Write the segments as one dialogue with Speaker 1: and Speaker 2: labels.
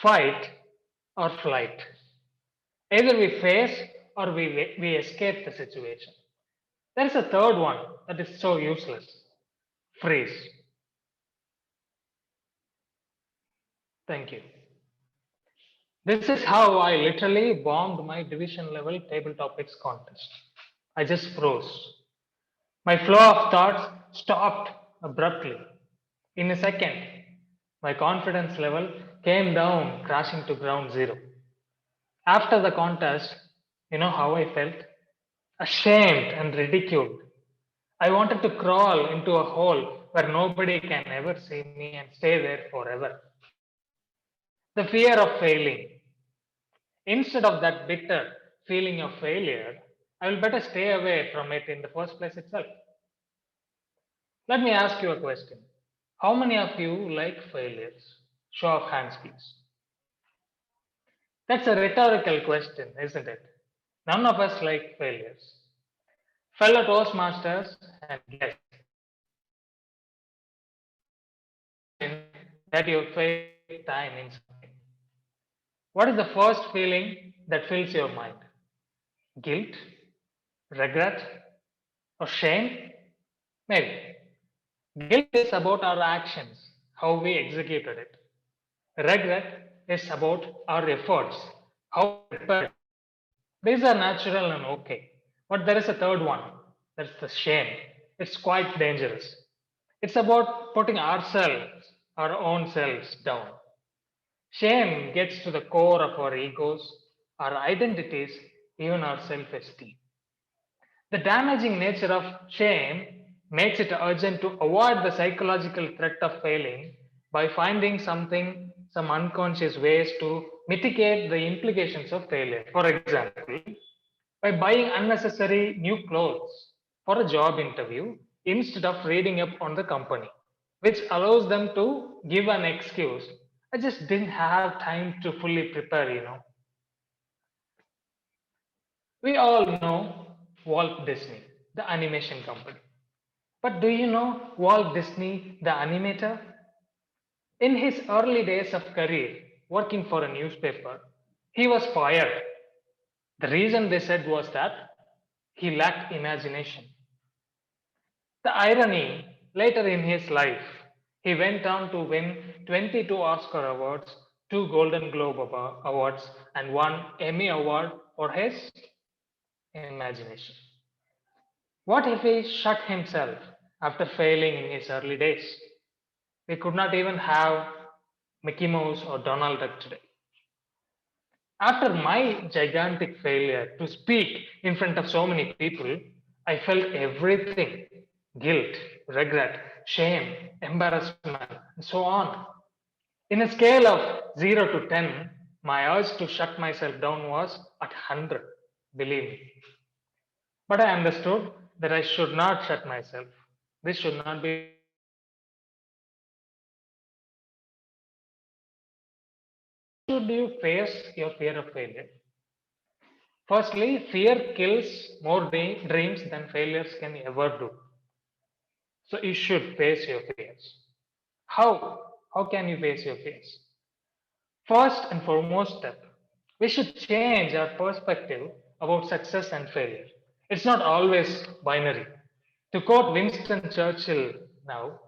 Speaker 1: fight or flight. Either we face or we escape the situation. There is a third one that is so useless, freeze. Thank you. This is how I literally bombed my division level table topics contest. I just froze. My flow of thoughts stopped abruptly. In a second, my confidence level came down, crashing to ground zero. After the contest, you know how I felt? Ashamed and ridiculed. I wanted to crawl into a hole where nobody can ever see me and stay there forever. The fear of failing. Instead of that bitter feeling of failure, I will better stay away from it in the first place itself. Let me ask you a question. How many of you like failures? Show of hands, please. That's a rhetorical question, isn't it? None of us like failures. Fellow Toastmasters and guests, imagine that you failed time in something. What is the first feeling that fills your mind? Guilt, regret, or shame? Maybe. Guilt is about our actions, how we executed it. Regret is about our efforts, how we prepared. These are natural and okay. But there is a third one. That's the shame. It's quite dangerous. It's about putting ourselves, our own selves, down. Shame gets to the core of our egos, our identities, even our self esteem. The damaging nature of shame makes it urgent to avoid the psychological threat of failing by finding some unconscious ways to mitigate the implications of failure. For example, by buying unnecessary new clothes for a job interview instead of reading up on the company, which allows them to give an excuse. I just didn't have time to fully prepare. We all know Walt Disney, the animation company. But do you know Walt Disney, the animator? In his early days of career, working for a newspaper, he was fired. The reason they said was that he lacked imagination. The irony, later in his life, he went on to win 22 Oscar Awards, 2 Golden Globe Awards, and 1 Emmy Award for his imagination. What if he shut himself after failing in his early days? We could not even have Mickey Mouse or Donald Duck today. After my gigantic failure to speak in front of so many people, I felt everything: guilt, regret, shame, embarrassment, and so on. In a scale of 0 to 10, my urge to shut myself down was at 100, believe me. But I understood that I should not shut myself. This should not be my responsibility. How should you face your fear of failure? Firstly, fear kills more dreams than failures can ever do. So you should face your fears. How? How can you face your fears? First and foremost step, we should change our perspective about success and failure. It's not always binary. To quote Winston Churchill now,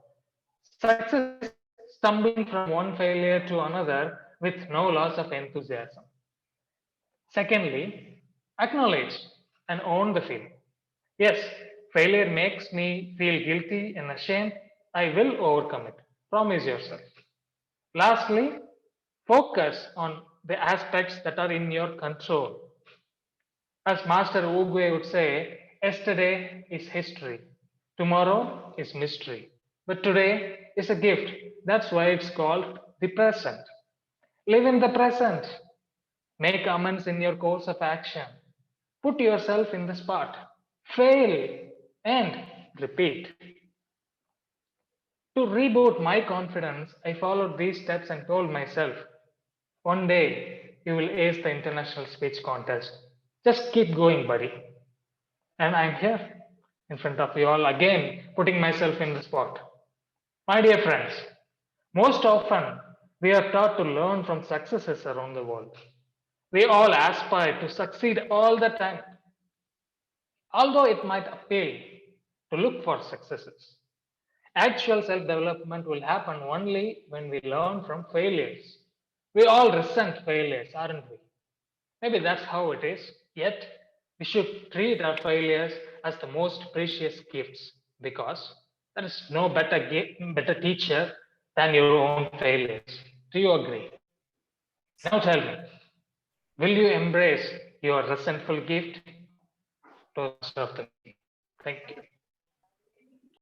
Speaker 1: success is stumbling from one failure to another with no loss of enthusiasm. Secondly, acknowledge and own the feeling. Yes, failure makes me feel guilty and ashamed. I will overcome it. Promise yourself. Lastly, focus on the aspects that are in your control. As Master Oogway would say, yesterday is history, tomorrow is mystery, but today is a gift. That's why it's called the present. Live in the present. Make amends in your course of action. Put yourself in the spot. Fail and repeat. To reboot my confidence, I followed these steps and told myself, one day you will ace the international speech contest. Just keep going, buddy. And I'm here in front of you all again, putting myself in the spot. My dear friends, most often We are taught to learn from successes around the world. We all aspire to succeed all the time, although it might appeal to look for successes. Actual self development will happen only when we learn from failures. We all resent failures, aren't we? Maybe that's how it is. Yet, we should treat our failures as the most precious gifts because there is no better teacher than your own failures. Do you agree? Now tell me, will you embrace your resentful gift? Close of the meeting. Thank you.